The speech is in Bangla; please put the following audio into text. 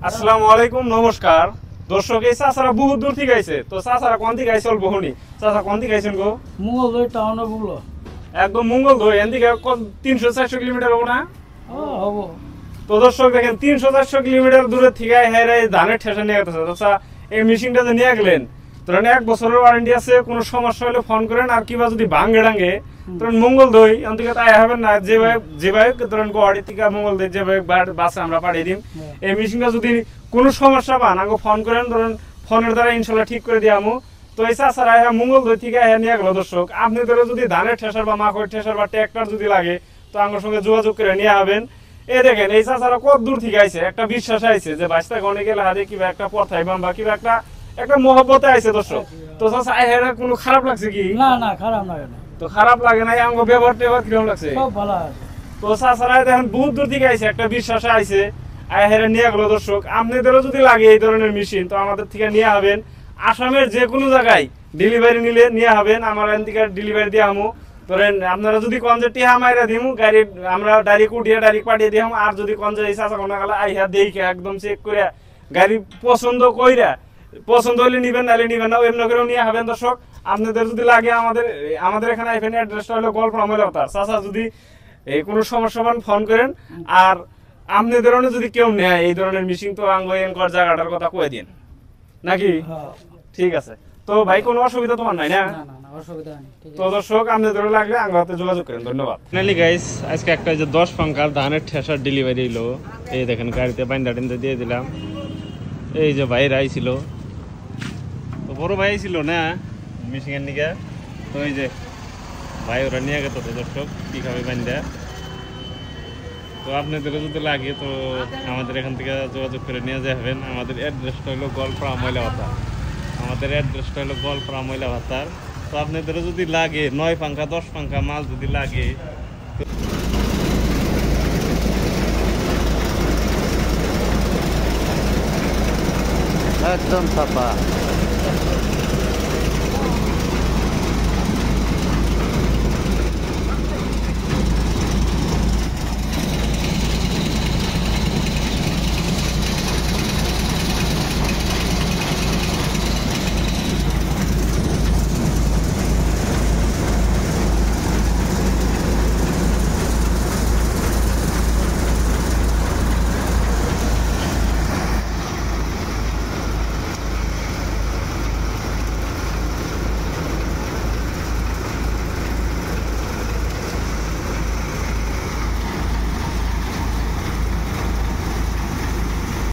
আসসালামু আলাইকুম, নমস্কার দর্শক। এই চাচারা বহু দূর থেকে আইছে, তো চাচারা কোন থেকে আইছে অল্প হনি। চাচা কোন থেকে আইছেন গো? মঙ্গলদৈ টাউনে বললো একদম মঙ্গলদৈ, এন থেকে 300-400 কিলোমিটার হবো না? হবো। তো দর্শক দেখেন 300-400 কিলোমিটার দূরের থেকে হেরাই ধানের ঠেসা নিয়ে গেছে। চাচা এই মেশিনটা যে নিয়ে গেলেন, ধরেন 1 বছরের ওয়ারেন্টি আছে, কোনো সমস্যা হলে ফোন করেন। আর কিবা যদি ভাঙ্গে ডাঙ্গে ধরেন মঙ্গলদৈ অন্তিকে তাই হবেন না, যেভাবে ধরেন গুয়াহাটি থেকে মঙ্গলদৈ যেভাবে বাসে আমরা পাঠিয়ে দিই। এই মেশিনটা যদি কোনো সমস্যা পান আগে ফোন করেন, ধরেন ফোনের দ্বারা ইনশাল্লাহ ঠিক করে দিয়ে আমু। তো এই চাচারা মঙ্গলদৈ থেকে নিয়ে গেল। দর্শক আপনি ধরে যদি ধানের ঠেসার বা মাকড় ঠেসার বা ট্র্যাক্টর যদি লাগে, তো আমার সঙ্গে যোগাযোগ করে নিয়ে হবেন। এই দেখেন এই চাচারা কত দূর থেকে আইছে, একটা বিশ্বাস আইছে যে বাইশটা গনে গেলে হাতে কিবা একটা পথাই বা কিবা একটা মহব্বতে আইছে। দর্শক তো চাচা কোনো খারাপ লাগছে কি? না না, খারাপ লাগে না। তো খারাপ লাগে না, আঙ্গ ব্যবহার টেবহার কিরকম লাগছে? সব ভালো আছে। তো চাচারা দেখেন বহুত দূর থেকে আইছে, একটা বিশ্বাসে আইছে, হেরে নিয়ে গেলো। দর্শক আপনাদেরও যদি লাগে এই ধরনের মেশিন, তো আমাদের থেকে নিয়ে হবেন। আসামের যে কোনো জায়গায় ডেলিভারি নিলে নিয়ে হবেন, আমার এখান থেকে ডেলিভারি দিয়ে আমু। ধরেন আপনারা যদি কোন যে টিহা মাইরা দিমু, গাড়ি আমরা ডাইরেক্ট উঠিয়ে ডাইরেক্ট পাঠিয়ে দিই। আর যদি কোন যে চাচা কোন গেলে আইহা দেখে একদম চেক করে গাড়ি পছন্দ কইরা, পছন্দ হলে নিবেন, নাহলে নিবেন না, এমনি করেও নিয়ে হবেন। দর্শক আপনাদের যদি লাগে আমাদের এখানে আইফেন অ্যাড্রেসটা হলো গল্পনা ময়লাপাতা। চাচা যদি এই কোনো সমস্যা পান ফোন করেন। আর আপনাদের যদি কেউ নেয় এই ধরনের মেশিন, তো আঙ্গর জায়গাটার কথা কয়ে দিন নাকি? ঠিক আছে। তো ভাই কোনো অসুবিধা তোমার নাই না? তো দর্শক আপনাদের লাগলে আঙ্গাতে যোগাযোগ করেন। ধন্যবাদ। ফাইনালি গাইস, আজকে একটা যে 10 পাঙ্কার ধানের ঠেসার ডেলিভারি হলো। এই দেখেন গাড়িতে বাইন্দা টিন্দা দিয়ে দিলাম। এই যে ভাইরা আইছিল, তো বড় ভাই ছিল না মেশিনের নিকে, তো এই যে ভাই ওরা নিয়ে গেত। তো দর্শক কীভাবে বাইন্দা, তো আপনাদের যদি লাগে তো আমাদের এখান থেকে যোগাযোগ করে নিয়ে যাবেন। আমাদের অ্যাড্রেসটা হলো গোয়ালপাড়া ময়লাপাতা। ময়লাপাতার। তো আপনাদের যদি লাগে 9 পাঙ্কা 10 পাঙ্কা মাল যদি লাগে, একদম সাফা।